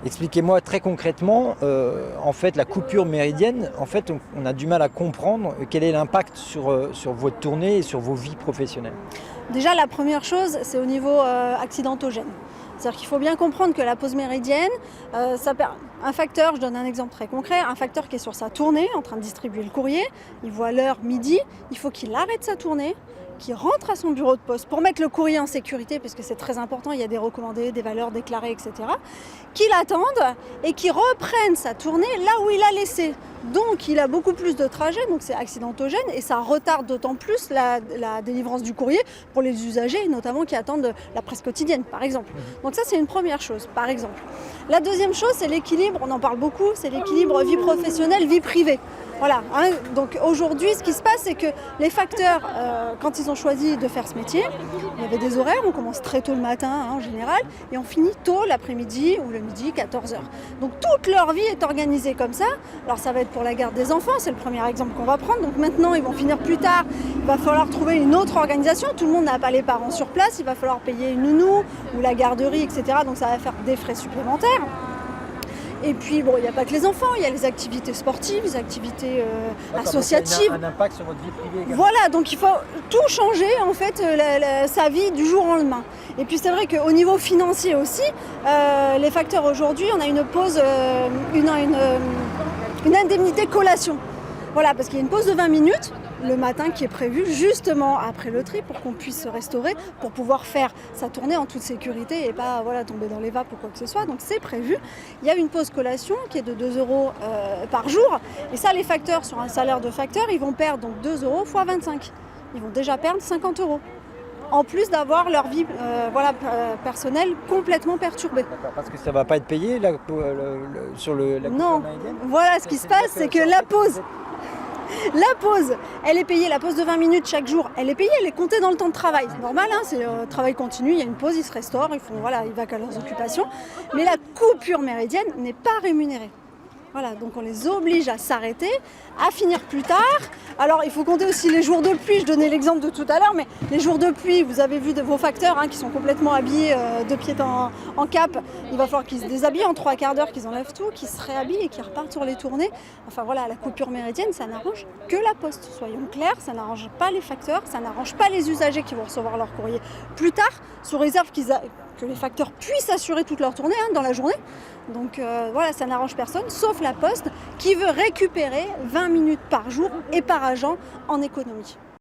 Expliquez-moi très concrètement, en fait, la coupure méridienne, en fait, on a du mal à comprendre quel est l'impact sur votre tournée et sur vos vies professionnelles. Déjà, la première chose, c'est au niveau accidentogène. C'est-à-dire qu'il faut bien comprendre que la pause méridienne, un facteur, je donne un exemple très concret, un facteur qui est sur sa tournée, en train de distribuer le courrier, il voit l'heure midi, il faut qu'il arrête sa tournée, qu'il rentre à son bureau de poste pour mettre le courrier en sécurité, parce que c'est très important, il y a des recommandés, des valeurs déclarées, etc., qu'il attende et qu'il reprenne sa tournée là où il a laissé. Donc il a beaucoup plus de trajets, donc c'est accidentogène et ça retarde d'autant plus la délivrance du courrier pour les usagers, notamment qui attendent la presse quotidienne, par exemple. Donc ça, c'est une première chose, par exemple. La deuxième chose, c'est l'équilibre, on en parle beaucoup, c'est l'équilibre vie professionnelle, vie privée. Voilà, hein. Donc aujourd'hui, ce qui se passe, c'est que les facteurs, quand ils ont choisi de faire ce métier, il y avait des horaires, on commence très tôt le matin en général, et on finit tôt l'après-midi ou le midi, 14h. Donc toute leur vie est organisée comme ça. Alors ça va être pour la garde des enfants, c'est le premier exemple qu'on va prendre. Donc maintenant, ils vont finir plus tard, il va falloir trouver une autre organisation. Tout le monde n'a pas les parents sur place, il va falloir payer une nounou ou la garderie, etc. Donc ça va faire des frais supplémentaires. Et puis, bon, il n'y a pas que les enfants, il y a les activités sportives, les activités associatives. Un impact sur votre vie privée également. Voilà, donc il faut tout changer, en fait, sa vie du jour au lendemain. Et puis c'est vrai qu'au niveau financier aussi, les facteurs aujourd'hui, on a une pause, une indemnité collation. Voilà, parce qu'il y a une pause de 20 minutes le matin qui est prévue justement après le tri pour qu'on puisse se restaurer, pour pouvoir faire sa tournée en toute sécurité et pas tomber dans les vapes ou quoi que ce soit. Donc c'est prévu. Il y a une pause collation qui est de 2 € par jour. Et ça, les facteurs, sur un salaire de facteur, ils vont perdre donc 2 € fois 25. Ils vont déjà perdre 50 €. En plus d'avoir leur vie personnelle complètement perturbée. D'accord, parce que ça ne va pas être payé sur la coupure Non, méridienne. voilà, ce qui se passe, c'est que la pause, elle est payée, la pause de 20 minutes chaque jour, elle est payée, elle est comptée dans le temps de travail. C'est normal, hein, c'est travail continu, il y a une pause, ils se restaurent, ils vaquent à leurs occupations. Mais la coupure méridienne n'est pas rémunérée. Voilà, donc on les oblige à s'arrêter, à finir plus tard. Alors il faut compter aussi les jours de pluie, je donnais l'exemple de tout à l'heure, mais les jours de pluie, vous avez vu vos facteurs qui sont complètement habillés de pied en cap. Il va falloir qu'ils se déshabillent en 3/4 d'heure, qu'ils enlèvent tout, qu'ils se réhabillent et qu'ils repartent sur les tournées. Enfin voilà, la coupure méridienne, ça n'arrange que la poste, soyons clairs, ça n'arrange pas les facteurs, ça n'arrange pas les usagers qui vont recevoir leur courrier plus tard, sous réserve que les facteurs puissent assurer toute leur tournée dans la journée. Donc voilà, ça n'arrange personne, sauf la Poste qui veut récupérer 20 minutes par jour et par agent en économie.